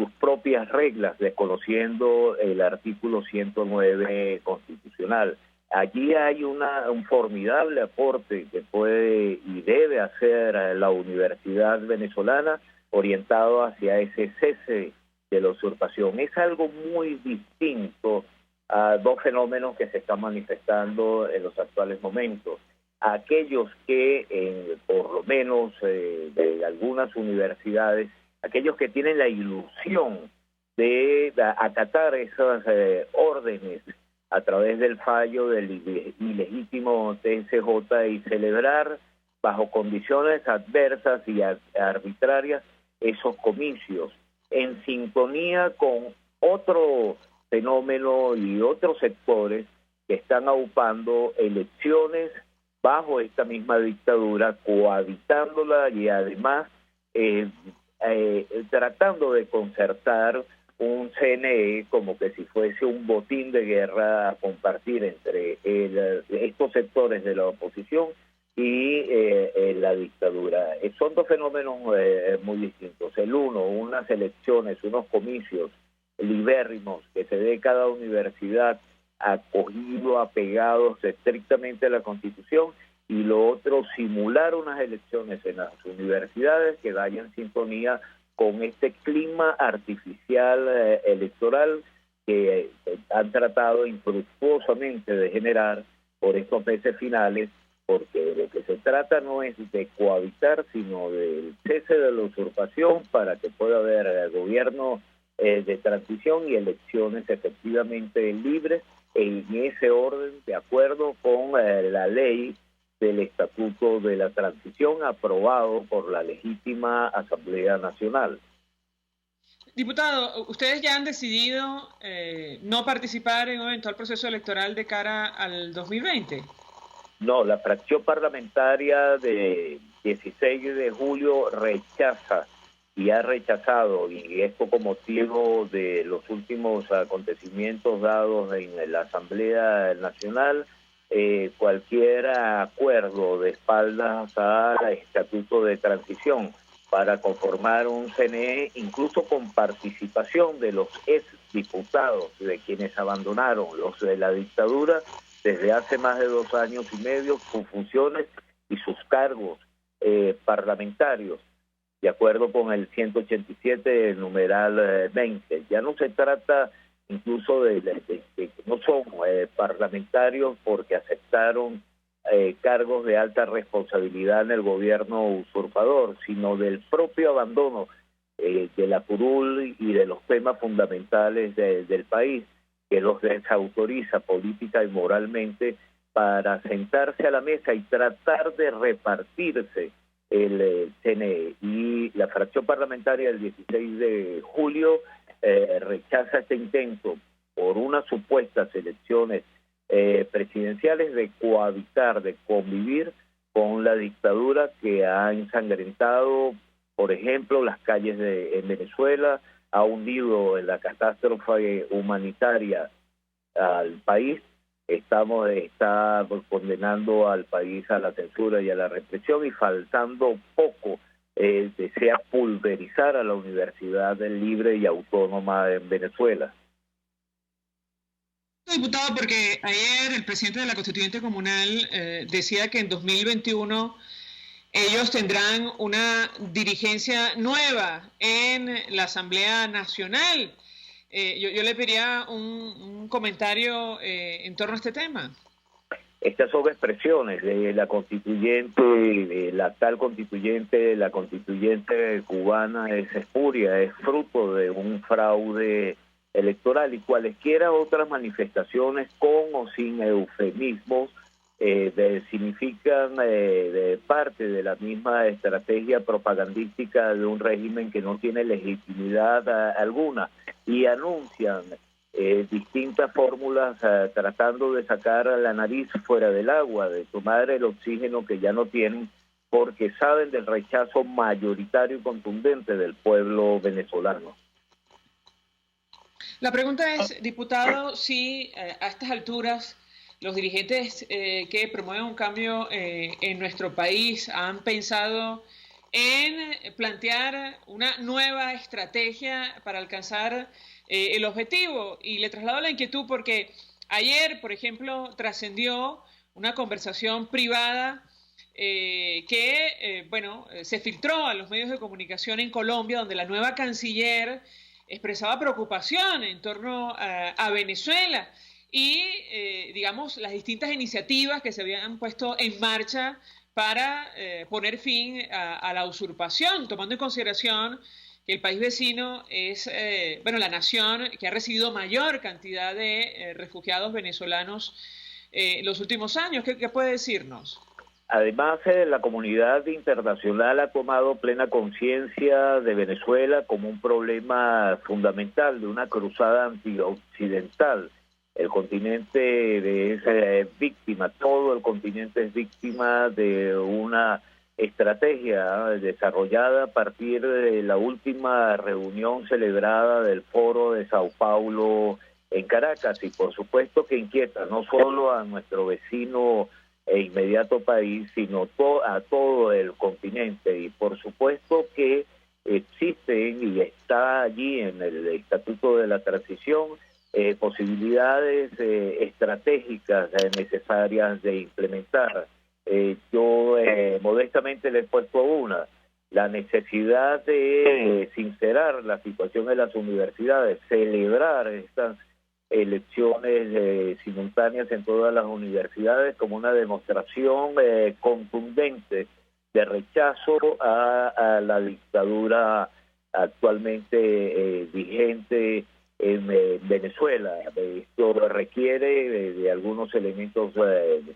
sus propias reglas, desconociendo el artículo 109 constitucional. Allí hay un formidable aporte que puede y debe hacer la universidad venezolana orientado hacia ese cese de la usurpación. Es algo muy distinto a dos fenómenos que se están manifestando en los actuales momentos. Aquellos que, por lo menos de algunas universidades, aquellos que tienen la ilusión de acatar esas órdenes a través del fallo del ilegítimo TSJ y celebrar bajo condiciones adversas y arbitrarias esos comicios, en sintonía con otro fenómeno y otros sectores que están aupando elecciones bajo esta misma dictadura, cohabitándola y además tratando de concertar un CNE como que si fuese un botín de guerra a compartir entre estos sectores de la oposición y la dictadura. Son dos fenómenos muy distintos. El uno, unas elecciones, unos comicios libérrimos que se dé cada universidad acogido, apegados estrictamente a la Constitución, y lo otro, simular unas elecciones en las universidades que vayan en sintonía con este clima artificial electoral que han tratado infructuosamente de generar por estos meses finales, porque lo que se trata no es de cohabitar, sino del cese de la usurpación para que pueda haber gobierno de transición y elecciones efectivamente libres en ese orden, de acuerdo con la ley del Estatuto de la Transición aprobado por la legítima Asamblea Nacional. Diputado, ustedes ya han decidido no participar en un eventual proceso electoral de cara al 2020. No, la fracción parlamentaria de 16 de julio rechaza y ha rechazado, y esto con motivo de los últimos acontecimientos dados en la Asamblea Nacional, cualquier acuerdo de espaldas al Estatuto de Transición para conformar un CNE, incluso con participación de los exdiputados, de quienes abandonaron los de la dictadura desde hace más de 2 años y medio, sus funciones y sus cargos parlamentarios, de acuerdo con el 187 numeral 20. Ya no se trata incluso de que no son parlamentarios porque aceptaron cargos de alta responsabilidad en el gobierno usurpador, sino del propio abandono de la curul y de los temas fundamentales del país, que los desautoriza política y moralmente para sentarse a la mesa y tratar de repartirse el CNE. Y la fracción parlamentaria del 16 de julio rechaza este intento por unas supuestas elecciones presidenciales de cohabitar, de convivir con la dictadura que ha ensangrentado, por ejemplo, las calles en Venezuela, ha hundido en la catástrofe humanitaria al país. Está condenando al país a la censura y a la represión, y faltando poco desea pulverizar a la Universidad Libre y Autónoma en Venezuela. Diputado, porque ayer el presidente de la Constituyente Comunal decía que en 2021 ellos tendrán una dirigencia nueva en la Asamblea Nacional. Yo le pediría un comentario en torno a este tema. Estas son expresiones de la constituyente, de la tal constituyente, la constituyente cubana es espuria, es fruto de un fraude electoral, y cualesquiera otras manifestaciones con o sin eufemismos significan parte de la misma estrategia propagandística de un régimen que no tiene legitimidad alguna, y anuncian distintas fórmulas tratando de sacar la nariz fuera del agua, de tomar el oxígeno que ya no tienen, porque saben del rechazo mayoritario y contundente del pueblo venezolano. La pregunta es, diputado, si a estas alturas los dirigentes que promueven un cambio en nuestro país han pensado en plantear una nueva estrategia para alcanzar el objetivo. Y le traslado la inquietud porque ayer, por ejemplo, trascendió una conversación privada que se filtró a los medios de comunicación en Colombia, donde la nueva canciller expresaba preocupación en torno a Venezuela y, digamos, las distintas iniciativas que se habían puesto en marcha para poner fin a la usurpación, tomando en consideración que el país vecino es, la nación que ha recibido mayor cantidad de refugiados venezolanos en los últimos años. ¿Qué puede decirnos? Además, la comunidad internacional ha tomado plena conciencia de Venezuela como un problema fundamental de una cruzada antioccidental. El continente es víctima, todo el continente es víctima de una estrategia desarrollada a partir de la última reunión celebrada del Foro de Sao Paulo en Caracas, y por supuesto que inquieta no solo a nuestro vecino e inmediato país, sino a todo el continente. Y por supuesto que existen, y está allí en el Estatuto de la Transición, posibilidades estratégicas necesarias de implementar. Yo modestamente le he puesto una: la necesidad de sincerar la situación de las universidades, celebrar estas elecciones simultáneas en todas las universidades como una demostración contundente de rechazo a la dictadura actualmente vigente en Venezuela. Esto requiere de algunos elementos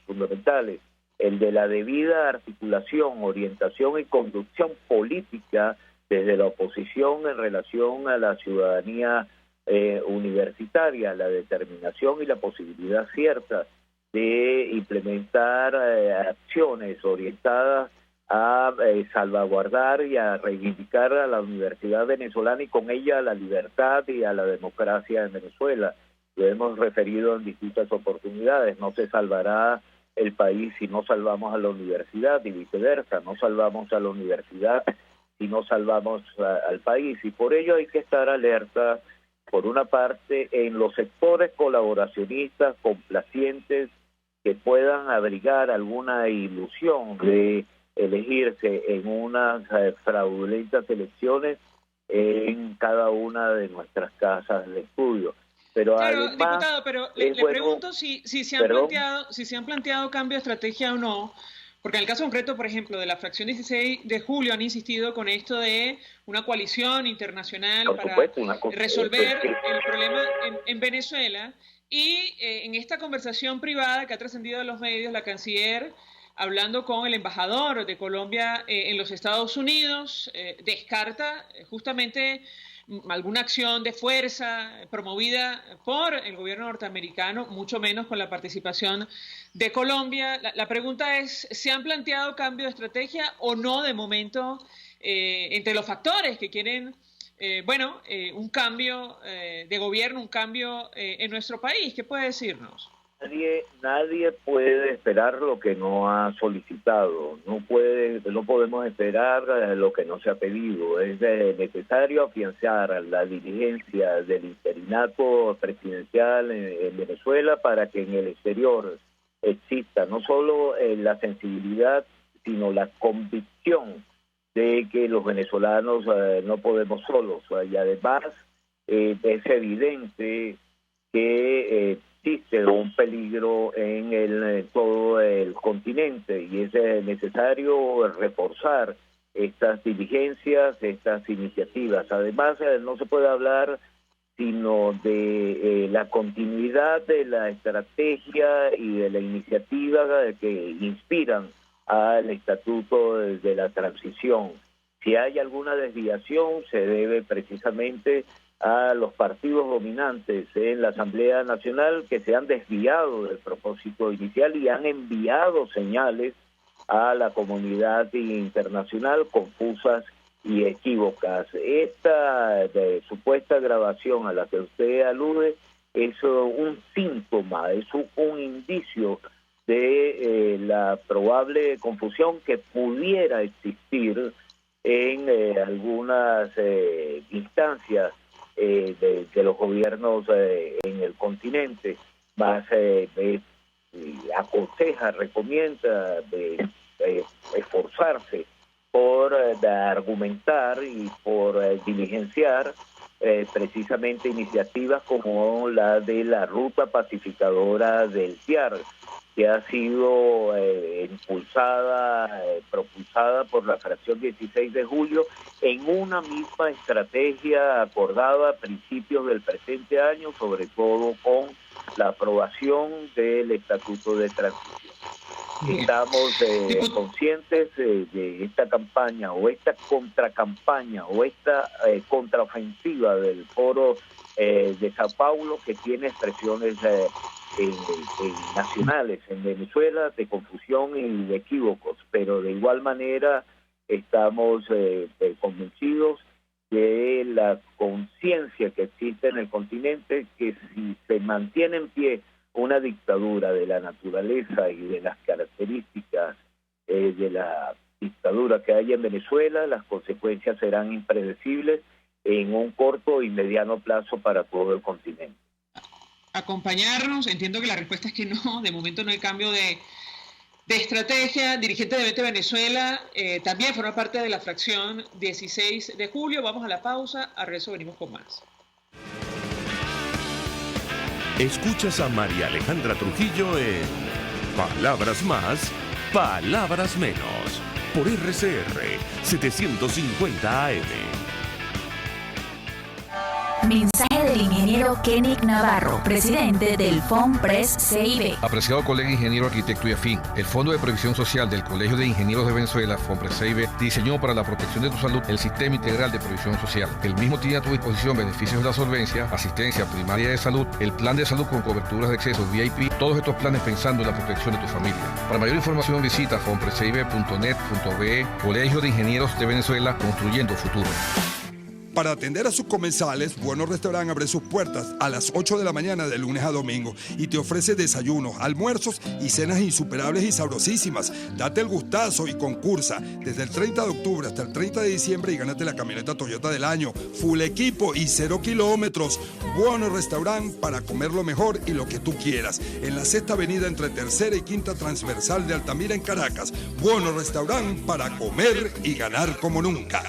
fundamentales: el de la debida articulación, orientación y conducción política desde la oposición en relación a la ciudadanía universitaria, la determinación y la posibilidad cierta de implementar acciones orientadas a salvaguardar y a reivindicar a la universidad venezolana y con ella a la libertad y a la democracia en Venezuela. Lo hemos referido en distintas oportunidades: no se salvará el país si no salvamos a la universidad, y viceversa, no salvamos a la universidad si no salvamos al país. Y por ello hay que estar alerta, por una parte, en los sectores colaboracionistas complacientes que puedan abrigar alguna ilusión de elegirse en unas fraudulentas elecciones en cada una de nuestras casas de estudio. Pero además, diputado, pero le pregunto si se han planteado cambio de estrategia o no, porque en el caso concreto, por ejemplo, de la fracción 16 de julio han insistido con esto de una coalición internacional para resolver el problema en Venezuela, y en esta conversación privada que ha trascendido a los medios, la canciller, hablando con el embajador de Colombia en los Estados Unidos, descarta justamente alguna acción de fuerza promovida por el gobierno norteamericano, mucho menos con la participación de Colombia. La pregunta es, ¿se han planteado cambio de estrategia o no de momento entre los factores que quieren un cambio de gobierno, un cambio en nuestro país? ¿Qué puede decirnos? Nadie puede esperar lo que no ha solicitado. No podemos esperar lo que no se ha pedido. Es necesario afianzar la diligencia del interinato presidencial en Venezuela para que en el exterior exista no solo la sensibilidad, sino la convicción de que los venezolanos no podemos solos. Y además es evidente que existe un peligro en todo el continente, y es necesario reforzar estas diligencias, estas iniciativas. Además, no se puede hablar sino de la continuidad de la estrategia y de la iniciativa que inspiran al Estatuto de la Transición. Si hay alguna desviación, se debe precisamente a los partidos dominantes en la Asamblea Nacional, que se han desviado del propósito inicial y han enviado señales a la comunidad internacional confusas y equívocas. Esta supuesta grabación a la que usted alude es un síntoma, es un indicio de la probable confusión que pudiera existir en algunas instancias de los gobiernos en el continente, más aconseja, recomienda esforzarse por argumentar y por diligenciar precisamente iniciativas como la de la ruta pacificadora del Piar, que ha sido propulsada por la fracción 16 de julio en una misma estrategia acordada a principios del presente año, sobre todo con la aprobación del Estatuto de Transición. Estamos conscientes de esta campaña o esta contracampaña o esta contraofensiva del Foro de Sao Paulo, que tiene expresiones nacionales en Venezuela de confusión y de equívocos, pero de igual manera estamos convencidos de la conciencia que existe en el continente, que si se mantiene en pie una dictadura de la naturaleza y de las características de la dictadura que hay en Venezuela, las consecuencias serán impredecibles en un corto y mediano plazo para todo el continente. Acompañarnos, entiendo que la respuesta es que no, de momento no hay cambio de estrategia. Dirigente de Vete Venezuela, también forma parte de la fracción 16 de julio. Vamos a la pausa, a regreso venimos con más. Escuchas a María Alejandra Trujillo en Palabras Más, Palabras Menos, por RCR 750 AM. Mensaje del ingeniero Kenick Navarro, presidente del FOMPRES CIB. Apreciado colega ingeniero, arquitecto y afín, el Fondo de Previsión Social del Colegio de Ingenieros de Venezuela, FOMPRES CIB, diseñó para la protección de tu salud el Sistema Integral de Previsión Social. El mismo tiene a tu disposición beneficios de la solvencia, asistencia primaria de salud, el plan de salud con coberturas de acceso VIP, todos estos planes pensando en la protección de tu familia. Para mayor información visita fomprescib.net.be. Colegio de Ingenieros de Venezuela, construyendo futuro. Para atender a sus comensales, Bueno Restaurant abre sus puertas a las 8 de la mañana de lunes a domingo y te ofrece desayunos, almuerzos y cenas insuperables y sabrosísimas. Date el gustazo y concursa desde el 30 de octubre hasta el 30 de diciembre y gánate la camioneta Toyota del año, full equipo y 0 kilómetros. Bueno Restaurant, para comer lo mejor y lo que tú quieras. En la sexta avenida entre tercera y quinta transversal de Altamira en Caracas. Bueno Restaurant, para comer y ganar como nunca.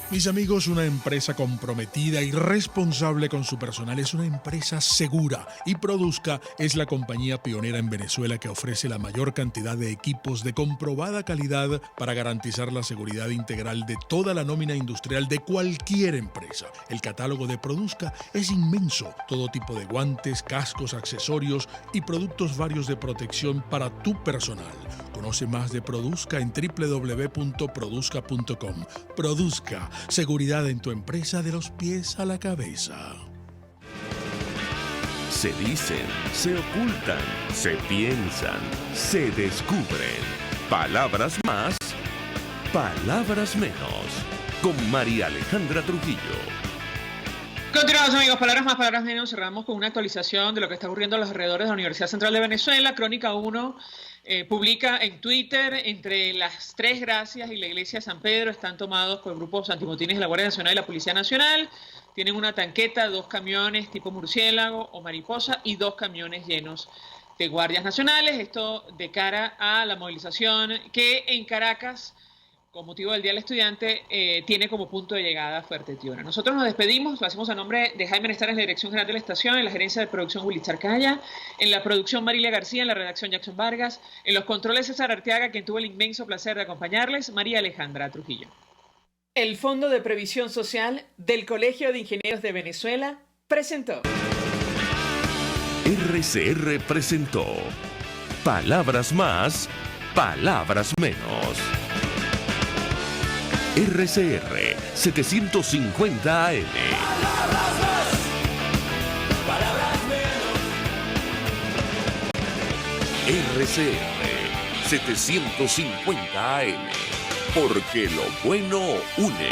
Mis amigos, una empresa comprometida y responsable con su personal es una empresa segura, y Produzca es la compañía pionera en Venezuela que ofrece la mayor cantidad de equipos de comprobada calidad para garantizar la seguridad integral de toda la nómina industrial de cualquier empresa. El catálogo de Produzca es inmenso, todo tipo de guantes, cascos, accesorios y productos varios de protección para tu personal. Conoce más de Produzca en www.produzca.com. Produzca, seguridad en tu empresa de los pies a la cabeza. Se dicen, se ocultan, se piensan, se descubren. Palabras más, palabras menos. Con María Alejandra Trujillo. Continuamos, amigos, palabras más, palabras menos. Cerramos con una actualización de lo que está ocurriendo a los alrededores de la Universidad Central de Venezuela. Crónica 1 publica en Twitter: entre las Tres Gracias y la Iglesia de San Pedro están tomados por grupos antimotines de la Guardia Nacional y la Policía Nacional. Tienen una tanqueta, 2 camiones tipo murciélago o mariposa y 2 camiones llenos de guardias nacionales. Esto de cara a la movilización que en Caracas, con motivo del Día del Estudiante, tiene como punto de llegada Fuerte Tiuna. Nosotros nos despedimos, lo hacemos a nombre de Jaime Nestar en la dirección general de la estación, en la gerencia de producción Willy Charcaya, en la producción Marilia García, en la redacción Jackson Vargas, en los controles César Arteaga, quien tuvo el inmenso placer de acompañarles, María Alejandra Trujillo. El Fondo de Previsión Social del Colegio de Ingenieros de Venezuela presentó. RCR presentó Palabras más, palabras menos. RCR 750 AM. Palabras más, palabras menos. RCR 750 AM. Porque lo bueno une.